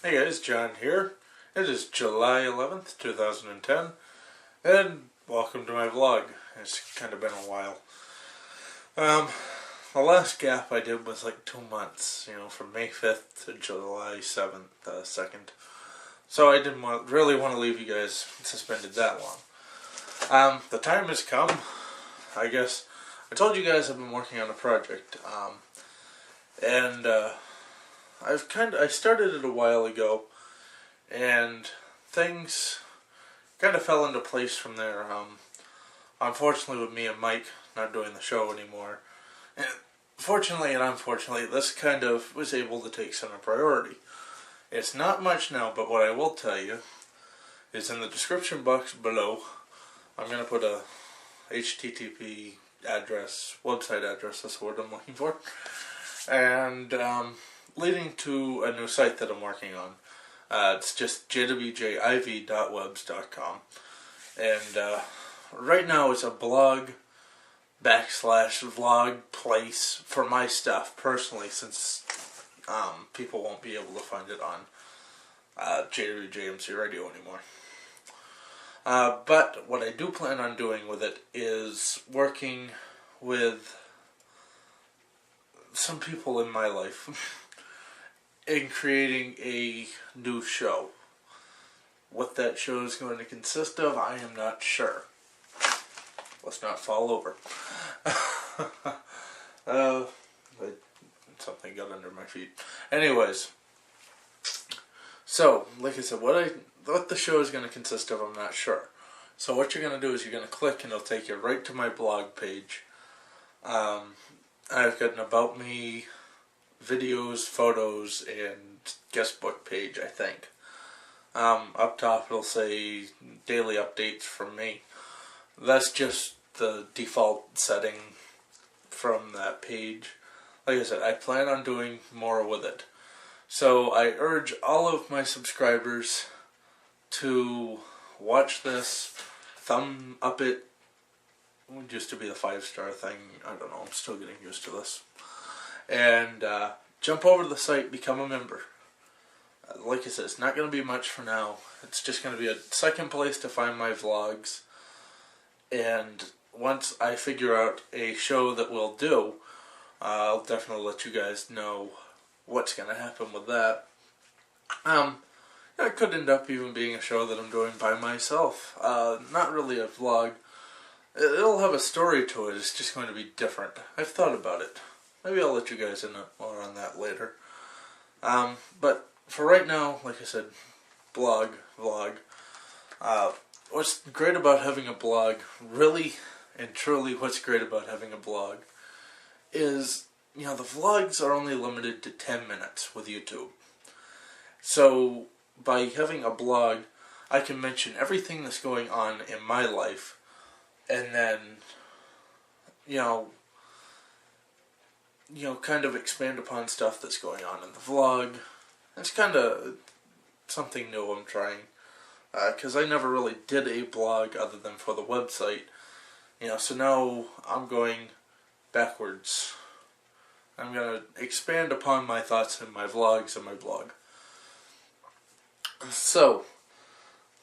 Hey guys, John here. It is July 11th, 2010, and welcome to my vlog. It's kind of been a while. The last gap I did was like 2 months, from May 5th to July 7th, 2nd. So I didn't really want to leave you guys suspended that long. The time has come. I guess I told you guys I've been working on a project, and I started it a while ago, and things kind of fell into place from there. Unfortunately, with me and Mike not doing the show anymore, and fortunately and unfortunately, this kind of was able to take center priority. It's not much now, but what I will tell you is in the description box below, I'm going to put a HTTP address, website address, that's the word I'm looking for, and leading to a new site that I'm working on. It's just jwjiv.webs.com, and right now it's a blog / vlog place for my stuff personally, since people won't be able to find it on JWJMC Radio anymore. But what I do plan on doing with it is working with some people in my life in creating a new show. What that show is going to consist of, I am not sure. Let's not fall over. Something got under my feet. Anyways, so like I said, what the show is going to consist of, I'm not sure. So what you're going to do is you're going to click and it'll take you right to my blog page. I've got an About Me, videos, photos, and guest book page, I think. Up top it'll say daily updates from me. That's just the default setting from that page. Like I said, I plan on doing more with it. So I urge all of my subscribers to watch this, thumb up it. It used to be the 5-star thing. I don't know, I'm still getting used to this. And jump over to the site, become a member. Like I said, it's not going to be much for now. It's just going to be a second place to find my vlogs. And once I figure out a show that we'll do, I'll definitely let you guys know what's going to happen with that. It could end up even being a show that I'm doing by myself. Not really a vlog. It'll have a story to it. It's just going to be different. I've thought about it. Maybe I'll let you guys in more on that later. But for right now, like I said, vlog. What's great about having a blog, really and truly what's great about having a blog, is, the vlogs are only limited to 10 minutes with YouTube. So by having a blog, I can mention everything that's going on in my life, and then, kind of expand upon stuff that's going on in the vlog. It's kind of something new I'm trying, because I never really did a blog other than for the website, so now I'm going backwards. I'm going to expand upon my thoughts in my vlogs and my blog. So,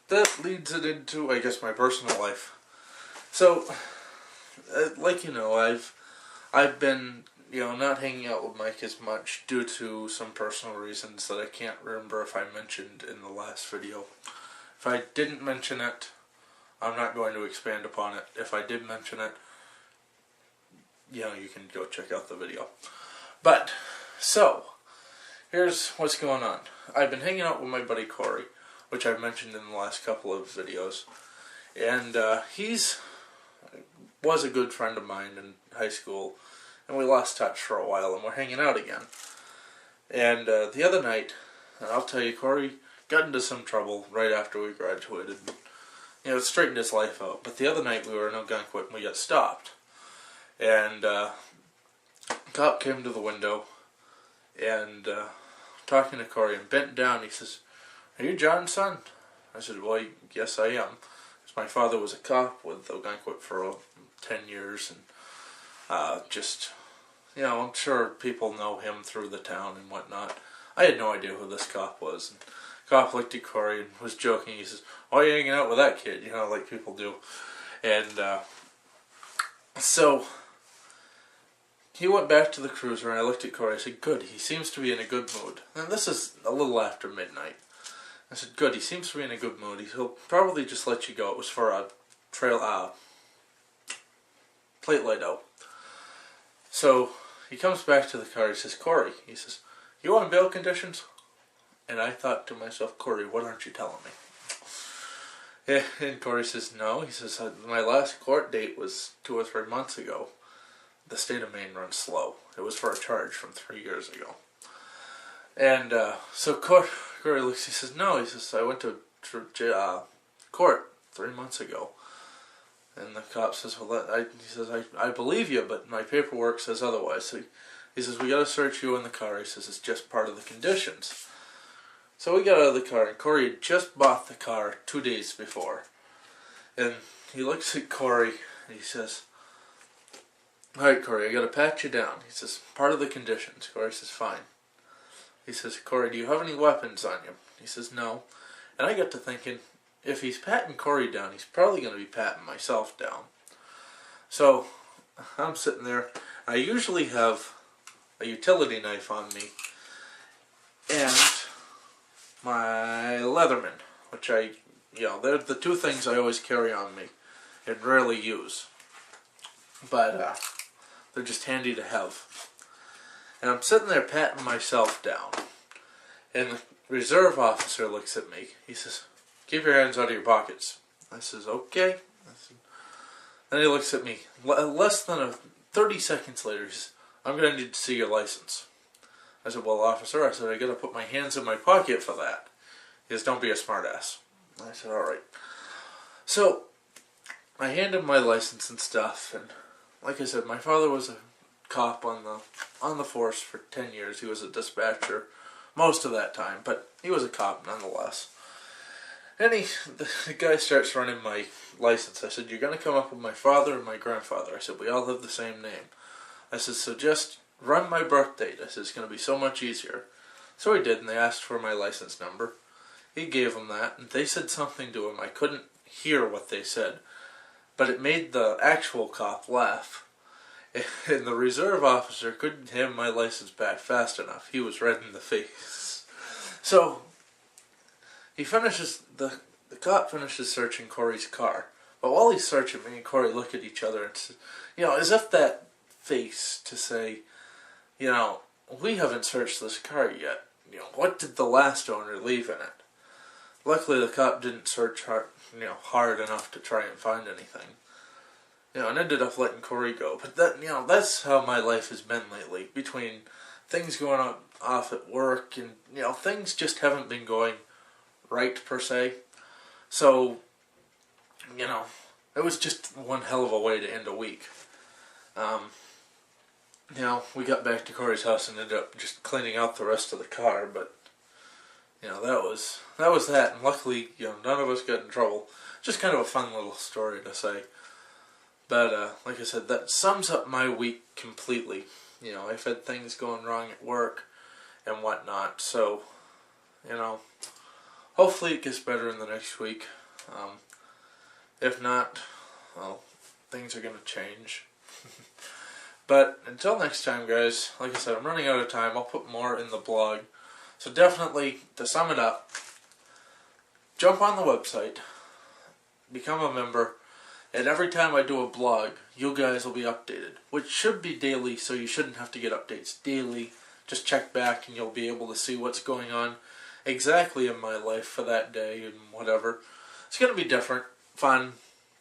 that leads it into, I guess, my personal life. So, like I've been, not hanging out with Mike as much due to some personal reasons that I can't remember if I mentioned in the last video. If I didn't mention it, I'm not going to expand upon it. If I did mention it, you can go check out the video. But, so, here's what's going on. I've been hanging out with my buddy Corey, which I've mentioned in the last couple of videos. And was a good friend of mine in high school, and we lost touch for a while, and we're hanging out again. And the other night, and I'll tell you, Corey got into some trouble right after we graduated. It straightened his life out. But the other night we were in Algonquin and we got stopped. And a cop came to the window and talking to Corey and bent down. He says, "Are you John's son?" I said, "Well, yes, I am." Because my father was a cop with Algonquin for 10 years, and I'm sure people know him through the town and whatnot. I had no idea who this cop was. And the cop looked at Corey and was joking. He says, "Why are you hanging out with that kid?" You know, like people do. And so he went back to the cruiser, and I looked at Corey. I said, "Good, he seems to be in a good mood." And this is a little after midnight. I said, "Good, he seems to be in a good mood. He'll probably just let you go." It was for a plate light out. So he comes back to the car. He says, "Corey," he says, "you on bail conditions?" And I thought to myself, "Corey, what aren't you telling me?" Yeah, and Corey says, "No." He says, "My last court date was 2 or 3 months ago. The state of Maine runs slow. It was for a charge from 3 years ago." And so Corey looks, he says, "No." He says, "I went to court 3 months ago." And the cop says, he says, I believe you, but my paperwork says otherwise. So he says, "We got to search you in the car." He says, "It's just part of the conditions." So we got out of the car, and Corey had just bought the car 2 days before. And he looks at Corey, and he says, "Alright, Corey, I got to pat you down." He says, "Part of the conditions." Corey says, "Fine." He says, "Corey, do you have any weapons on you?" He says, "No." And I got to thinking, if he's patting Corey down, he's probably going to be patting myself down. So I'm sitting there. I usually have a utility knife on me and my Leatherman, which they're the two things I always carry on me and rarely use. But they're just handy to have. And I'm sitting there patting myself down. And the reserve officer looks at me. He says, "Keep your hands out of your pockets." I says, "Okay." Then he looks at me. Less than 30 seconds later, he says, "I'm going to need to see your license." I said, "Well, officer," I said, "I got to put my hands in my pocket for that." He says, "Don't be a smartass." I said, "Alright." So I hand him my license and stuff, and like I said, my father was a cop on the force for 10 years. He was a dispatcher most of that time, but he was a cop nonetheless. And the guy starts running my license. I said, "You're going to come up with my father and my grandfather." I said, "We all have the same name." I said, "So just run my birth date." I said, "It's going to be so much easier." So he did, and they asked for my license number. He gave them that, and they said something to him. I couldn't hear what they said, but it made the actual cop laugh. And the reserve officer couldn't hand my license back fast enough. He was red in the face. So he finishes, the cop finishes searching Corey's car. But while he's searching, me and Corey look at each other and say, as if that face to say, we haven't searched this car yet. What did the last owner leave in it? Luckily, the cop didn't search hard enough to try and find anything. And ended up letting Corey go. But that's how my life has been lately. Between things going on off at work and, things just haven't been going right per se. So, it was just one hell of a way to end a week. We got back to Corey's house and ended up just cleaning out the rest of the car, but that was that, and luckily, none of us got in trouble. Just kind of a fun little story to say. But, like I said, that sums up my week completely. I've had things going wrong at work and whatnot, so, hopefully it gets better in the next week. If not, well, things are going to change. But until next time, guys, like I said, I'm running out of time. I'll put more in the blog. So definitely, to sum it up, jump on the website, become a member, and every time I do a blog, you guys will be updated, which should be daily, so you shouldn't have to get updates daily. Just check back and you'll be able to see what's going on exactly in my life for that day and whatever. It's going to be different, fun.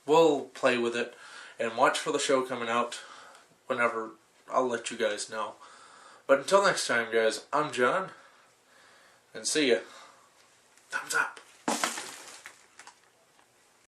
We'll play with it and watch for the show coming out whenever. I'll let you guys know. But until next time, guys, I'm John, and see ya. Thumbs up.